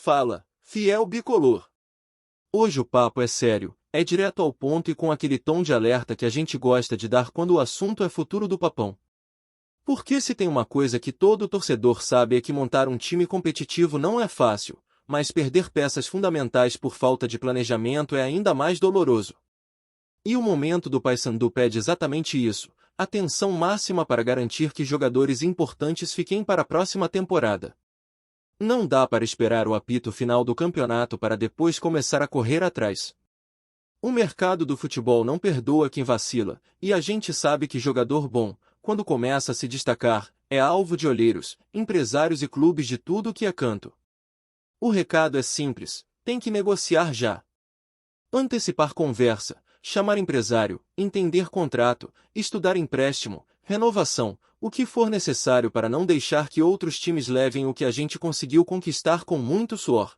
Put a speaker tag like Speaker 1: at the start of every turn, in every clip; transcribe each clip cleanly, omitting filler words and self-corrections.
Speaker 1: Fala, fiel bicolor. Hoje o papo é sério, é direto ao ponto e com aquele tom de alerta que a gente gosta de dar quando o assunto é futuro do Papão. Porque se tem uma coisa que todo torcedor sabe é que montar um time competitivo não é fácil, mas perder peças fundamentais por falta de planejamento é ainda mais doloroso. E o momento do Paysandu pede exatamente isso, atenção máxima para garantir que jogadores importantes fiquem para a próxima temporada. Não dá para esperar o apito final do campeonato para depois começar a correr atrás. O mercado do futebol não perdoa quem vacila, e a gente sabe que jogador bom, quando começa a se destacar, é alvo de olheiros, empresários e clubes de tudo que é canto. O recado é simples, tem que negociar já. Antecipar conversa, chamar empresário, entender contrato, estudar empréstimo, renovação, o que for necessário para não deixar que outros times levem o que a gente conseguiu conquistar com muito suor.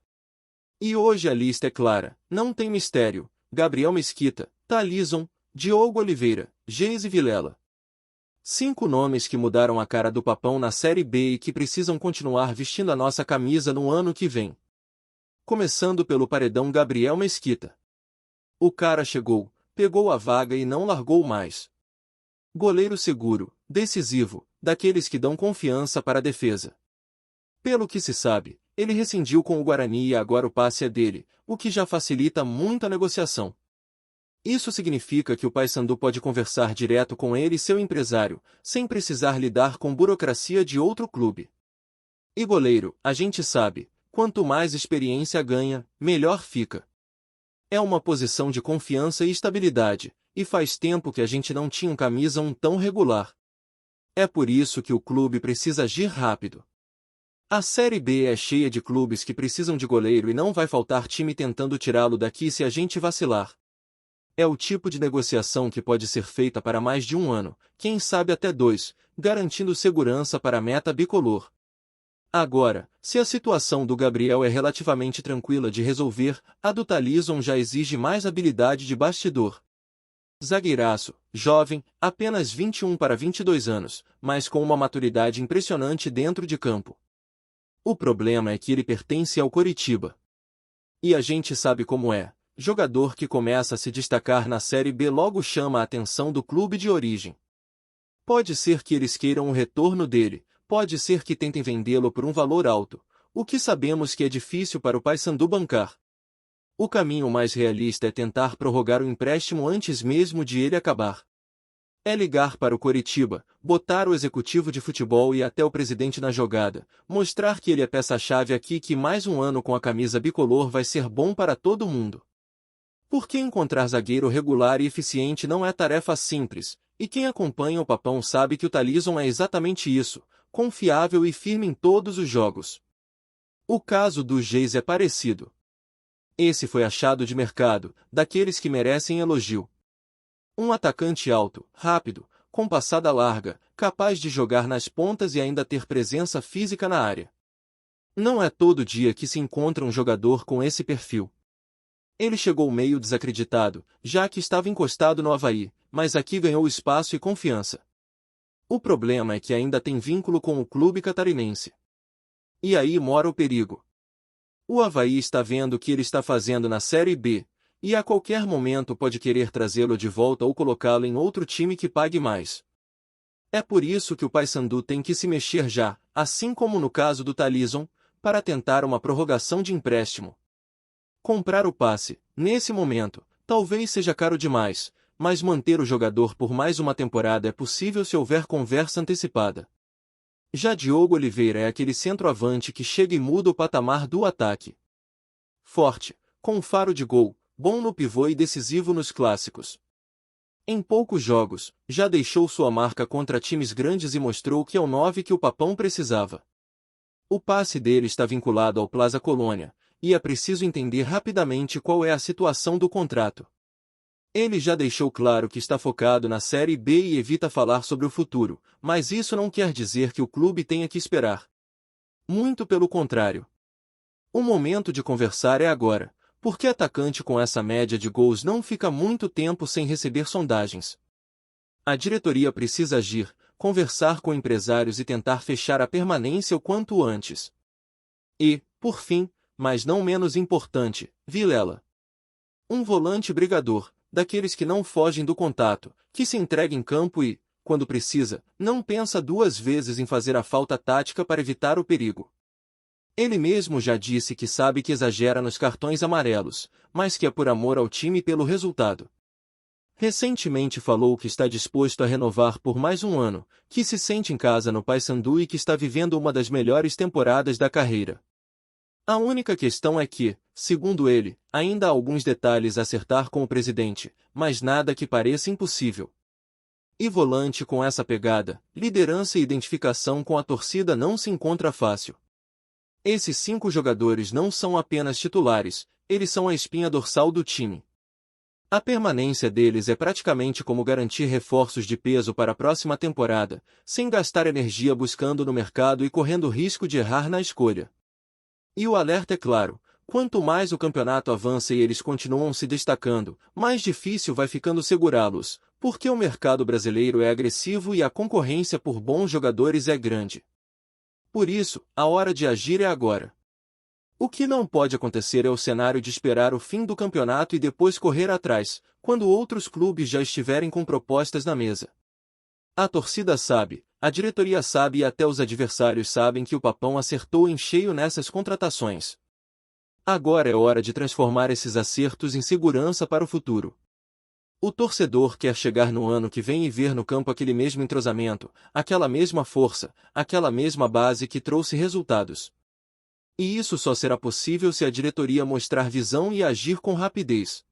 Speaker 1: E hoje a lista é clara, não tem mistério: Gabriel Mesquita, Talisson, Diogo Oliveira, Geise Vilela. 5 nomes que mudaram a cara do Papão na Série B e que precisam continuar vestindo a nossa camisa no ano que vem. Começando pelo paredão Gabriel Mesquita. O cara chegou, pegou a vaga e não largou mais. Goleiro seguro, decisivo, daqueles que dão confiança para a defesa. Pelo que se sabe, ele rescindiu com o Guarani e agora o passe é dele, o que já facilita muito a negociação. Isso significa que o Paysandu pode conversar direto com ele e seu empresário, sem precisar lidar com burocracia de outro clube. E goleiro, a gente sabe, quanto mais experiência ganha, melhor fica. É uma posição de confiança e estabilidade, e faz tempo que a gente não tinha um camisa tão regular. É por isso que o clube precisa agir rápido. A Série B é cheia de clubes que precisam de goleiro e não vai faltar time tentando tirá-lo daqui se a gente vacilar. É o tipo de negociação que pode ser feita para mais de um ano, quem sabe até 2, garantindo segurança para a meta bicolor. Agora, se a situação do Gabriel é relativamente tranquila de resolver, a do Talisson já exige mais habilidade de bastidor. Zagueiraço, jovem, apenas 21 para 22 anos, mas com uma maturidade impressionante dentro de campo. O problema é que ele pertence ao Coritiba. E a gente sabe como é. Jogador que começa a se destacar na Série B logo chama a atenção do clube de origem. Pode ser que eles queiram o retorno dele, pode ser que tentem vendê-lo por um valor alto, o que sabemos que é difícil para o Paysandu bancar. O caminho mais realista é tentar prorrogar o empréstimo antes mesmo de ele acabar. É ligar para o Coritiba, botar o executivo de futebol e até o presidente na jogada, mostrar que ele é peça-chave aqui e que mais um ano com a camisa bicolor vai ser bom para todo mundo. Porque encontrar zagueiro regular e eficiente não é tarefa simples, e quem acompanha o Papão sabe que o Talisson é exatamente isso, confiável e firme em todos os jogos. O caso do Geise é parecido. Esse foi achado de mercado, daqueles que merecem elogio. Um atacante alto, rápido, com passada larga, capaz de jogar nas pontas e ainda ter presença física na área. Não é todo dia que se encontra um jogador com esse perfil. Ele chegou meio desacreditado, já que estava encostado no Avaí, mas aqui ganhou espaço e confiança. O problema é que ainda tem vínculo com o clube catarinense. E aí mora o perigo. O Avaí está vendo o que ele está fazendo na Série B, e a qualquer momento pode querer trazê-lo de volta ou colocá-lo em outro time que pague mais. É por isso que o Paysandu tem que se mexer já, assim como no caso do Talisson, para tentar uma prorrogação de empréstimo. Comprar o passe, nesse momento, talvez seja caro demais, mas manter o jogador por mais uma temporada é possível se houver conversa antecipada. Já Diogo Oliveira é aquele centroavante que chega e muda o patamar do ataque. Forte, com faro de gol, bom no pivô e decisivo nos clássicos. Em poucos jogos, já deixou sua marca contra times grandes e mostrou que é o 9 que o Papão precisava. O passe dele está vinculado ao Plaza Colônia, e é preciso entender rapidamente qual é a situação do contrato. Ele já deixou claro que está focado na Série B e evita falar sobre o futuro, mas isso não quer dizer que o clube tenha que esperar. Muito pelo contrário. O momento de conversar é agora, porque atacante com essa média de gols não fica muito tempo sem receber sondagens. A diretoria precisa agir, conversar com empresários e tentar fechar a permanência o quanto antes. E, por fim, mas não menos importante, Vilela. Um volante brigador, daqueles que não fogem do contato, que se entrega em campo e, quando precisa, não pensa duas vezes em fazer a falta tática para evitar o perigo. Ele mesmo já disse que sabe que exagera nos cartões amarelos, mas que é por amor ao time e pelo resultado. Recentemente falou que está disposto a renovar por mais um ano, que se sente em casa no Paysandu e que está vivendo uma das melhores temporadas da carreira. A única questão é que, segundo ele, ainda há alguns detalhes a acertar com o presidente, mas nada que pareça impossível. E volante com essa pegada, liderança e identificação com a torcida não se encontra fácil. Esses 5 jogadores não são apenas titulares, eles são a espinha dorsal do time. A permanência deles é praticamente como garantir reforços de peso para a próxima temporada, sem gastar energia buscando no mercado e correndo risco de errar na escolha. E o alerta é claro, quanto mais o campeonato avança e eles continuam se destacando, mais difícil vai ficando segurá-los, porque o mercado brasileiro é agressivo e a concorrência por bons jogadores é grande. Por isso, a hora de agir é agora. O que não pode acontecer é o cenário de esperar o fim do campeonato e depois correr atrás, quando outros clubes já estiverem com propostas na mesa. A torcida sabe, a diretoria sabe e até os adversários sabem que o Papão acertou em cheio nessas contratações. Agora é hora de transformar esses acertos em segurança para o futuro. O torcedor quer chegar no ano que vem e ver no campo aquele mesmo entrosamento, aquela mesma força, aquela mesma base que trouxe resultados. E isso só será possível se a diretoria mostrar visão e agir com rapidez.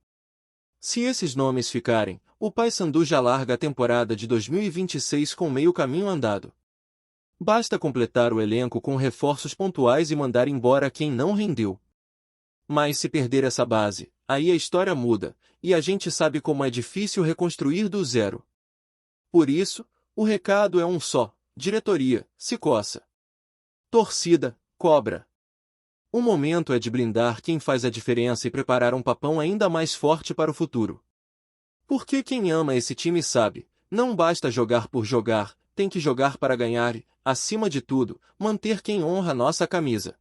Speaker 1: Se esses nomes ficarem, o Paysandu já larga a temporada de 2026 com meio caminho andado. Basta completar o elenco com reforços pontuais e mandar embora quem não rendeu. Mas se perder essa base, aí a história muda, e a gente sabe como é difícil reconstruir do zero. Por isso, o recado é um só: diretoria, se coça. Torcida, cobra. O momento é de blindar quem faz a diferença e preparar um Papão ainda mais forte para o futuro. Porque quem ama esse time sabe, não basta jogar por jogar, tem que jogar para ganhar e, acima de tudo, manter quem honra nossa camisa.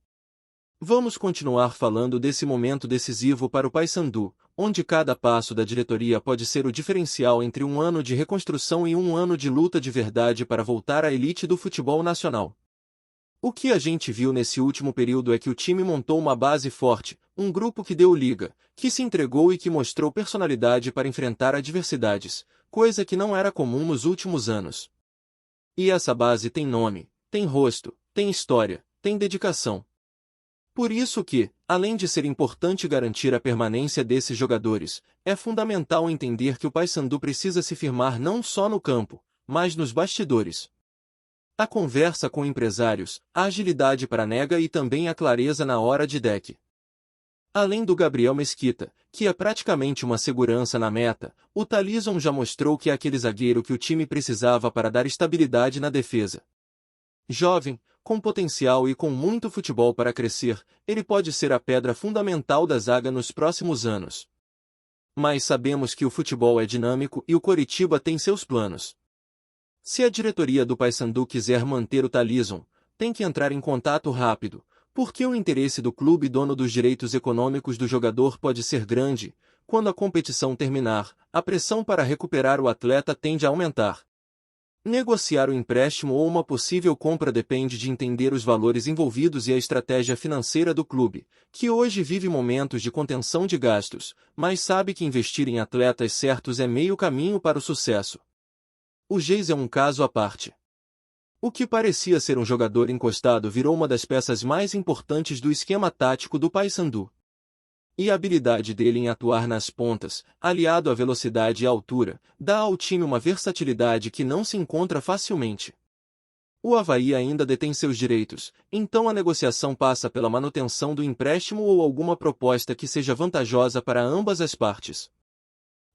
Speaker 1: Vamos continuar falando desse momento decisivo para o Paysandu, onde cada passo da diretoria pode ser o diferencial entre um ano de reconstrução e um ano de luta de verdade para voltar à elite do futebol nacional. O que a gente viu nesse último período é que o time montou uma base forte, um grupo que deu liga, que se entregou e que mostrou personalidade para enfrentar adversidades, coisa que não era comum nos últimos anos. E essa base tem nome, tem rosto, tem história, tem dedicação. Por isso que, além de ser importante garantir a permanência desses jogadores, é fundamental entender que o Paysandu precisa se firmar não só no campo, mas nos bastidores. A conversa com empresários, a agilidade para nega e também a clareza na hora de deck. Além do Gabriel Mesquita, que é praticamente uma segurança na meta, o Talisson já mostrou que é aquele zagueiro que o time precisava para dar estabilidade na defesa. Jovem, com potencial e com muito futebol para crescer, ele pode ser a pedra fundamental da zaga nos próximos anos. Mas sabemos que o futebol é dinâmico e o Coritiba tem seus planos. Se a diretoria do Paysandu quiser manter o Talisson, tem que entrar em contato rápido, porque o interesse do clube dono dos direitos econômicos do jogador pode ser grande. Quando a competição terminar, a pressão para recuperar o atleta tende a aumentar. Negociar o empréstimo ou uma possível compra depende de entender os valores envolvidos e a estratégia financeira do clube, que hoje vive momentos de contenção de gastos, mas sabe que investir em atletas certos é meio caminho para o sucesso. O Geis é um caso à parte. O que parecia ser um jogador encostado virou uma das peças mais importantes do esquema tático do Paysandu. E a habilidade dele em atuar nas pontas, aliado à velocidade e altura, dá ao time uma versatilidade que não se encontra facilmente. O Avaí ainda detém seus direitos, então a negociação passa pela manutenção do empréstimo ou alguma proposta que seja vantajosa para ambas as partes.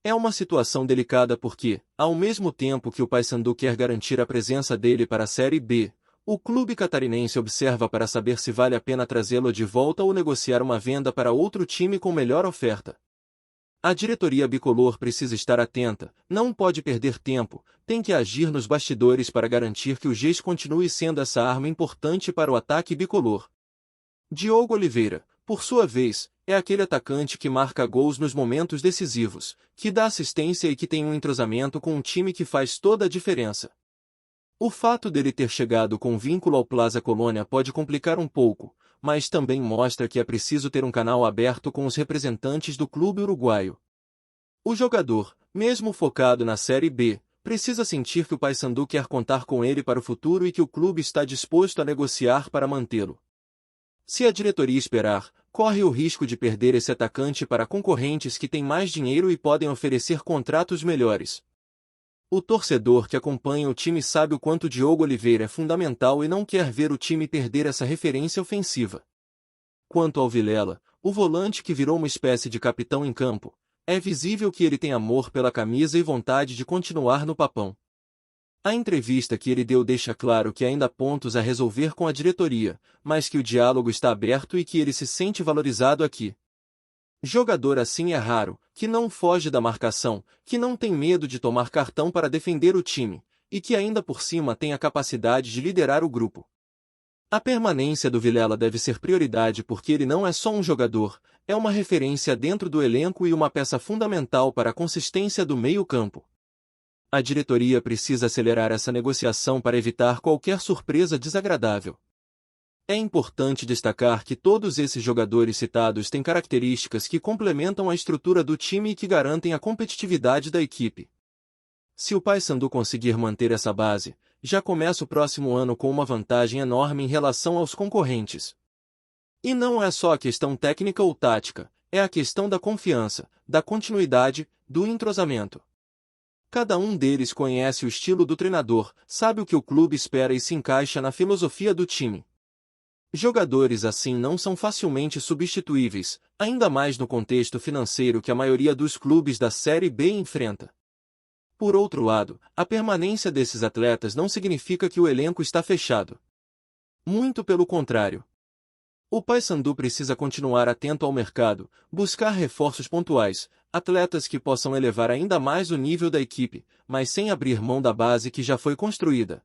Speaker 1: É uma situação delicada porque, ao mesmo tempo que o Paysandu quer garantir a presença dele para a Série B, o clube catarinense observa para saber se vale a pena trazê-lo de volta ou negociar uma venda para outro time com melhor oferta. A diretoria bicolor precisa estar atenta, não pode perder tempo, tem que agir nos bastidores para garantir que o Geis continue sendo essa arma importante para o ataque bicolor. Diogo Oliveira, por sua vez, é aquele atacante que marca gols nos momentos decisivos, que dá assistência e que tem um entrosamento com um time que faz toda a diferença. O fato dele ter chegado com vínculo ao Plaza Colônia pode complicar um pouco, mas também mostra que é preciso ter um canal aberto com os representantes do clube uruguaio. O jogador, mesmo focado na Série B, precisa sentir que o Paysandu quer contar com ele para o futuro e que o clube está disposto a negociar para mantê-lo. Se a diretoria esperar, corre o risco de perder esse atacante para concorrentes que têm mais dinheiro e podem oferecer contratos melhores. O torcedor que acompanha o time sabe o quanto Diogo Oliveira é fundamental e não quer ver o time perder essa referência ofensiva. Quanto ao Vilela, o volante que virou uma espécie de capitão em campo, é visível que ele tem amor pela camisa e vontade de continuar no Papão. A entrevista que ele deu deixa claro que ainda há pontos a resolver com a diretoria, mas que o diálogo está aberto e que ele se sente valorizado aqui. Jogador assim é raro, que não foge da marcação, que não tem medo de tomar cartão para defender o time, e que ainda por cima tem a capacidade de liderar o grupo. A permanência do Vilela deve ser prioridade porque ele não é só um jogador, é uma referência dentro do elenco e uma peça fundamental para a consistência do meio-campo. A diretoria precisa acelerar essa negociação para evitar qualquer surpresa desagradável. É importante destacar que todos esses jogadores citados têm características que complementam a estrutura do time e que garantem a competitividade da equipe. Se o Paysandu conseguir manter essa base, já começa o próximo ano com uma vantagem enorme em relação aos concorrentes. E não é só a questão técnica ou tática, é a questão da confiança, da continuidade, do entrosamento. Cada um deles conhece o estilo do treinador, sabe o que o clube espera e se encaixa na filosofia do time. Jogadores assim não são facilmente substituíveis, ainda mais no contexto financeiro que a maioria dos clubes da Série B enfrenta. Por outro lado, a permanência desses atletas não significa que o elenco está fechado. Muito pelo contrário. O Paysandu precisa continuar atento ao mercado, buscar reforços pontuais, atletas que possam elevar ainda mais o nível da equipe, mas sem abrir mão da base que já foi construída.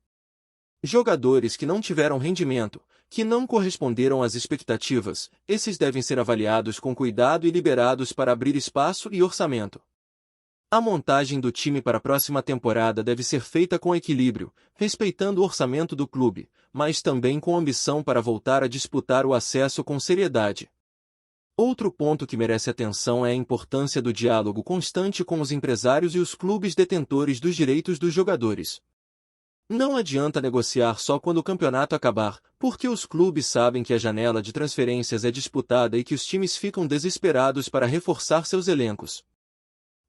Speaker 1: Jogadores que não tiveram rendimento, que não corresponderam às expectativas, esses devem ser avaliados com cuidado e liberados para abrir espaço e orçamento. A montagem do time para a próxima temporada deve ser feita com equilíbrio, respeitando o orçamento do clube, mas também com ambição para voltar a disputar o acesso com seriedade. Outro ponto que merece atenção é a importância do diálogo constante com os empresários e os clubes detentores dos direitos dos jogadores. Não adianta negociar só quando o campeonato acabar, porque os clubes sabem que a janela de transferências é disputada e que os times ficam desesperados para reforçar seus elencos.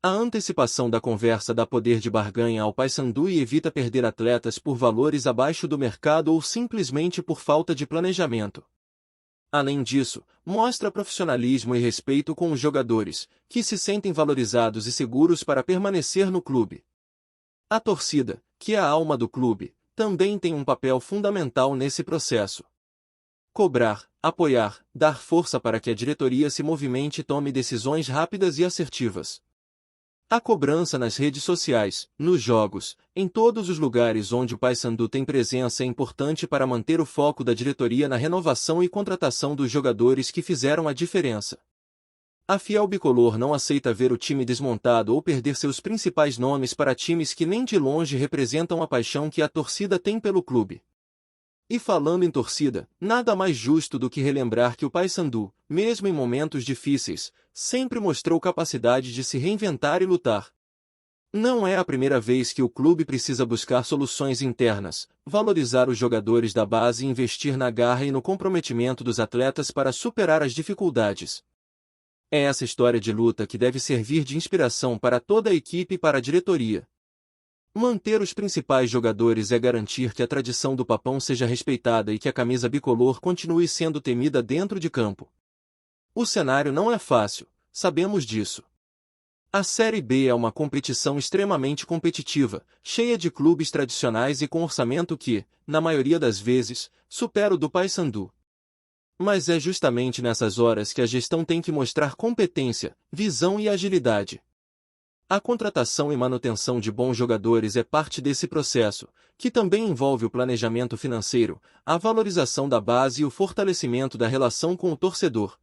Speaker 1: A antecipação da conversa dá poder de barganha ao Paysandu e evita perder atletas por valores abaixo do mercado ou simplesmente por falta de planejamento. Além disso, mostra profissionalismo e respeito com os jogadores, que se sentem valorizados e seguros para permanecer no clube. A torcida, que é a alma do clube, também tem um papel fundamental nesse processo. Cobrar, apoiar, dar força para que a diretoria se movimente e tome decisões rápidas e assertivas. A cobrança nas redes sociais, nos jogos, em todos os lugares onde o Paysandu tem presença é importante para manter o foco da diretoria na renovação e contratação dos jogadores que fizeram a diferença. A fiel bicolor não aceita ver o time desmontado ou perder seus principais nomes para times que nem de longe representam a paixão que a torcida tem pelo clube. E falando em torcida, nada mais justo do que relembrar que o Paysandu, mesmo em momentos difíceis, sempre mostrou capacidade de se reinventar e lutar. Não é a primeira vez que o clube precisa buscar soluções internas, valorizar os jogadores da base e investir na garra e no comprometimento dos atletas para superar as dificuldades. É essa história de luta que deve servir de inspiração para toda a equipe e para a diretoria. Manter os principais jogadores é garantir que a tradição do Papão seja respeitada e que a camisa bicolor continue sendo temida dentro de campo. O cenário não é fácil, sabemos disso. A Série B é uma competição extremamente competitiva, cheia de clubes tradicionais e com orçamento que, na maioria das vezes, supera o do Paysandu. Mas é justamente nessas horas que a gestão tem que mostrar competência, visão e agilidade. A contratação e manutenção de bons jogadores é parte desse processo, que também envolve o planejamento financeiro, a valorização da base e o fortalecimento da relação com o torcedor.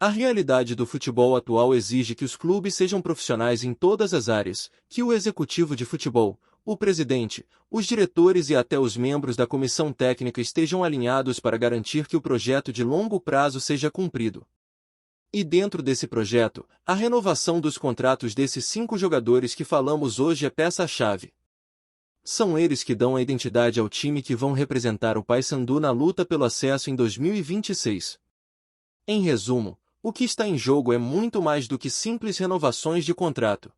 Speaker 1: A realidade do futebol atual exige que os clubes sejam profissionais em todas as áreas, que o executivo de futebol, o presidente, os diretores e até os membros da comissão técnica estejam alinhados para garantir que o projeto de longo prazo seja cumprido. E dentro desse projeto, a renovação dos contratos desses 5 jogadores que falamos hoje é peça-chave. São eles que dão a identidade ao time que vão representar o Paysandu na luta pelo acesso em 2026. Em resumo, o que está em jogo é muito mais do que simples renovações de contrato.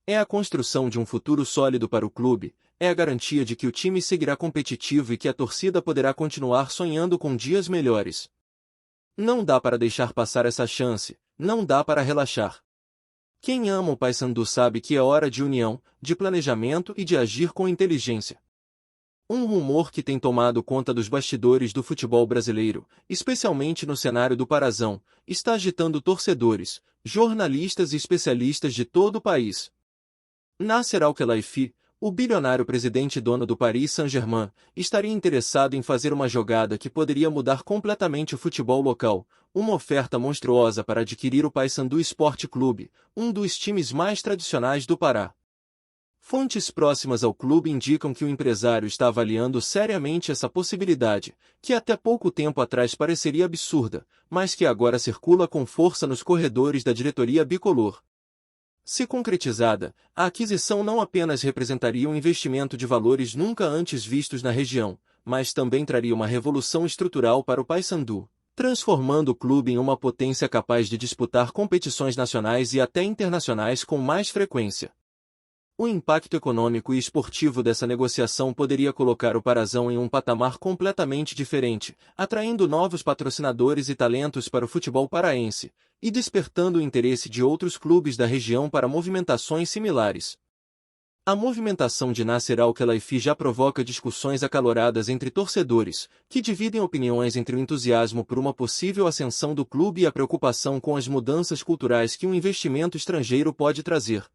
Speaker 1: É a construção de um futuro sólido para o clube, é a garantia de que o time seguirá competitivo e que a torcida poderá continuar sonhando com dias melhores. Não dá para deixar passar essa chance, não dá para relaxar. Quem ama o Paysandu sabe que é hora de união, de planejamento e de agir com inteligência. Um rumor que tem tomado conta dos bastidores do futebol brasileiro, especialmente no cenário do Parazão, está agitando torcedores, jornalistas e especialistas de todo o país. Nasser Al-Khelaifi, o bilionário presidente e dono do Paris Saint-Germain, estaria interessado em fazer uma jogada que poderia mudar completamente o futebol local, uma oferta monstruosa para adquirir o Paysandu Esporte Clube, um dos times mais tradicionais do Pará. Fontes próximas ao clube indicam que o empresário está avaliando seriamente essa possibilidade, que até pouco tempo atrás pareceria absurda, mas que agora circula com força nos corredores da diretoria bicolor. Se concretizada, a aquisição não apenas representaria um investimento de valores nunca antes vistos na região, mas também traria uma revolução estrutural para o Paysandu, transformando o clube em uma potência capaz de disputar competições nacionais e até internacionais com mais frequência. O impacto econômico e esportivo dessa negociação poderia colocar o Parazão em um patamar completamente diferente, atraindo novos patrocinadores e talentos para o futebol paraense, e despertando o interesse de outros clubes da região para movimentações similares. A movimentação de Nasser Al-Khelaifi já provoca discussões acaloradas entre torcedores, que dividem opiniões entre o entusiasmo por uma possível ascensão do clube e a preocupação com as mudanças culturais que um investimento estrangeiro pode trazer.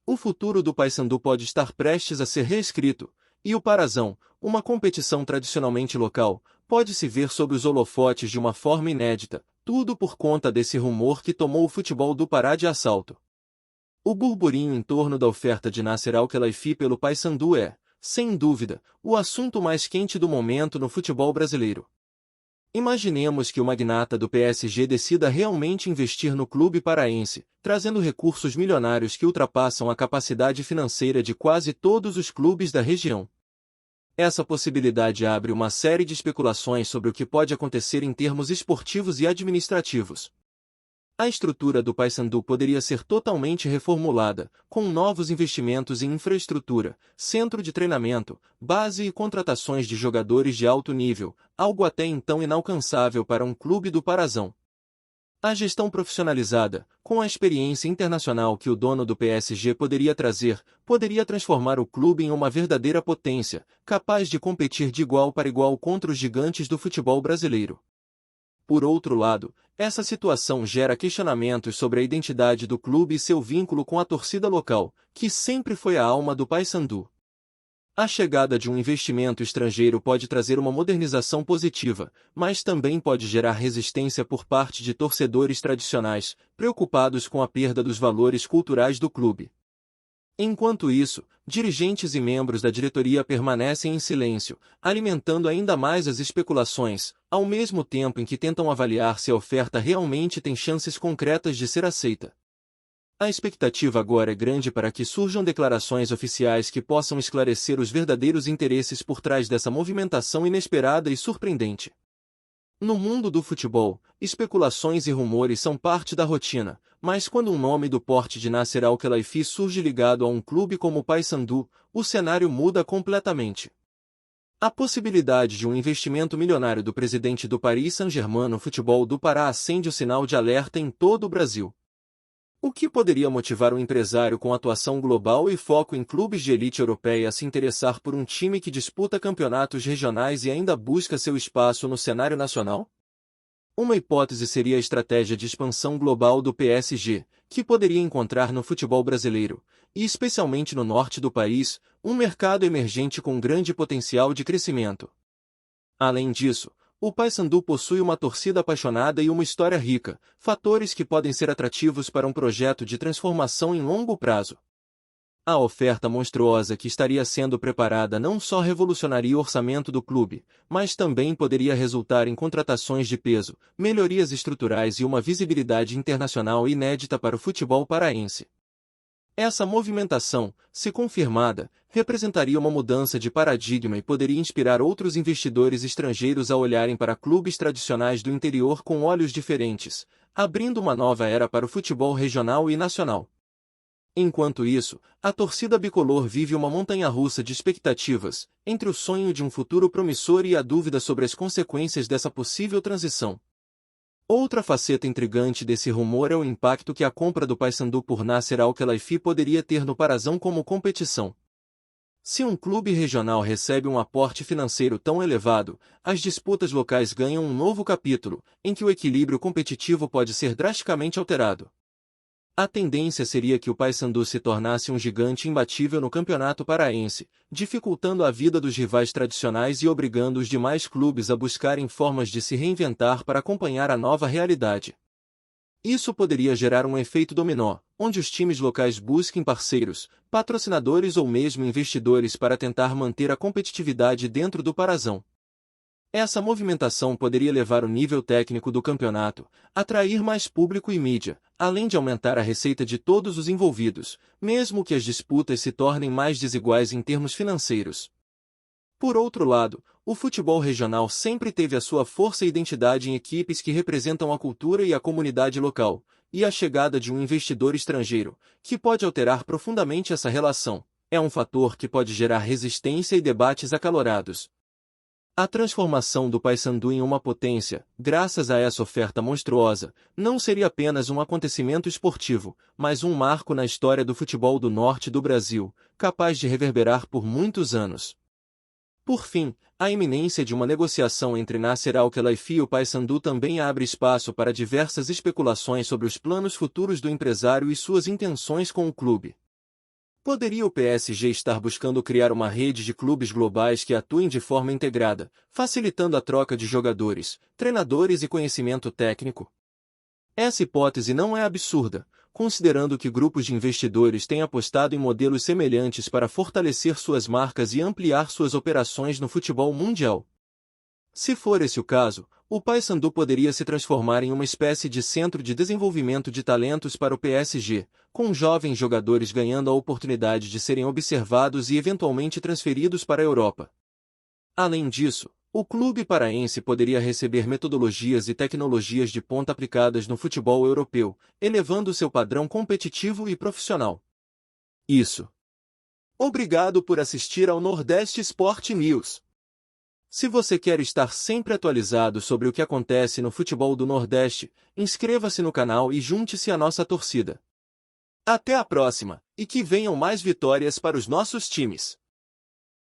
Speaker 1: O futuro do Paysandu pode estar prestes a ser reescrito, e o Parazão, uma competição tradicionalmente local, pode se ver sob os holofotes de uma forma inédita, tudo por conta desse rumor que tomou o futebol do Pará de assalto. O burburinho em torno da oferta de Nasser Al-Khelaifi pelo Paysandu é, sem dúvida, o assunto mais quente do momento no futebol brasileiro. Imaginemos que o magnata do PSG decida realmente investir no clube paraense, trazendo recursos milionários que ultrapassam a capacidade financeira de quase todos os clubes da região. Essa possibilidade abre uma série de especulações sobre o que pode acontecer em termos esportivos e administrativos. A estrutura do Paysandu poderia ser totalmente reformulada, com novos investimentos em infraestrutura, centro de treinamento, base e contratações de jogadores de alto nível, algo até então inalcançável para um clube do Parazão. A gestão profissionalizada, com a experiência internacional que o dono do PSG poderia trazer, poderia transformar o clube em uma verdadeira potência, capaz de competir de igual para igual contra os gigantes do futebol brasileiro. Por outro lado, essa situação gera questionamentos sobre a identidade do clube e seu vínculo com a torcida local, que sempre foi a alma do Paysandu. A chegada de um investimento estrangeiro pode trazer uma modernização positiva, mas também pode gerar resistência por parte de torcedores tradicionais, preocupados com a perda dos valores culturais do clube. Enquanto isso, dirigentes e membros da diretoria permanecem em silêncio, alimentando ainda mais as especulações, ao mesmo tempo em que tentam avaliar se a oferta realmente tem chances concretas de ser aceita. A expectativa agora é grande para que surjam declarações oficiais que possam esclarecer os verdadeiros interesses por trás dessa movimentação inesperada e surpreendente. No mundo do futebol, especulações e rumores são parte da rotina, mas quando um nome do porte de Nasser Al-Khelaifi surge ligado a um clube como o Paysandu, o cenário muda completamente. A possibilidade de um investimento milionário do presidente do Paris Saint-Germain no futebol do Pará acende o sinal de alerta em todo o Brasil. O que poderia motivar um empresário com atuação global e foco em clubes de elite europeia a se interessar por um time que disputa campeonatos regionais e ainda busca seu espaço no cenário nacional? Uma hipótese seria a estratégia de expansão global do PSG, que poderia encontrar no futebol brasileiro, e especialmente no norte do país, um mercado emergente com grande potencial de crescimento. Além disso, O Paysandu possui uma torcida apaixonada e uma história rica, fatores que podem ser atrativos para um projeto de transformação em longo prazo. A oferta monstruosa que estaria sendo preparada não só revolucionaria o orçamento do clube, mas também poderia resultar em contratações de peso, melhorias estruturais e uma visibilidade internacional inédita para o futebol paraense. Essa movimentação, se confirmada, representaria uma mudança de paradigma e poderia inspirar outros investidores estrangeiros a olharem para clubes tradicionais do interior com olhos diferentes, abrindo uma nova era para o futebol regional e nacional. Enquanto isso, a torcida bicolor vive uma montanha-russa de expectativas, entre o sonho de um futuro promissor e a dúvida sobre as consequências dessa possível transição. Outra faceta intrigante desse rumor é o impacto que a compra do Paysandu por Nasser Al-Khelaifi poderia ter no Parazão como competição. Se um clube regional recebe um aporte financeiro tão elevado, as disputas locais ganham um novo capítulo, em que o equilíbrio competitivo pode ser drasticamente alterado. A tendência seria que o Paysandu se tornasse um gigante imbatível no campeonato paraense, dificultando a vida dos rivais tradicionais e obrigando os demais clubes a buscarem formas de se reinventar para acompanhar a nova realidade. Isso poderia gerar um efeito dominó, onde os times locais busquem parceiros, patrocinadores ou mesmo investidores para tentar manter a competitividade dentro do Parazão. Essa movimentação poderia elevar o nível técnico do campeonato, atrair mais público e mídia, além de aumentar a receita de todos os envolvidos, mesmo que as disputas se tornem mais desiguais em termos financeiros. Por outro lado, o futebol regional sempre teve a sua força e identidade em equipes que representam a cultura e a comunidade local, e a chegada de um investidor estrangeiro, que pode alterar profundamente essa relação, é um fator que pode gerar resistência e debates acalorados. A transformação do Paysandu em uma potência, graças a essa oferta monstruosa, não seria apenas um acontecimento esportivo, mas um marco na história do futebol do norte do Brasil, capaz de reverberar por muitos anos. Por fim, a iminência de uma negociação entre Nasser Al-Khelaifi e o Paysandu também abre espaço para diversas especulações sobre os planos futuros do empresário e suas intenções com o clube. Poderia o PSG estar buscando criar uma rede de clubes globais que atuem de forma integrada, facilitando a troca de jogadores, treinadores e conhecimento técnico? Essa hipótese não é absurda, considerando que grupos de investidores têm apostado em modelos semelhantes para fortalecer suas marcas e ampliar suas operações no futebol mundial. Se for esse o caso, o Paysandu poderia se transformar em uma espécie de centro de desenvolvimento de talentos para o PSG, com jovens jogadores ganhando a oportunidade de serem observados e eventualmente transferidos para a Europa. Além disso, o clube paraense poderia receber metodologias e tecnologias de ponta aplicadas no futebol europeu, elevando seu padrão competitivo e profissional. Isso. Obrigado por assistir ao Nordeste Sport News. Se você quer estar sempre atualizado sobre o que acontece no futebol do Nordeste, inscreva-se no canal e junte-se à nossa torcida. Até a próxima, e que venham mais vitórias para os nossos times!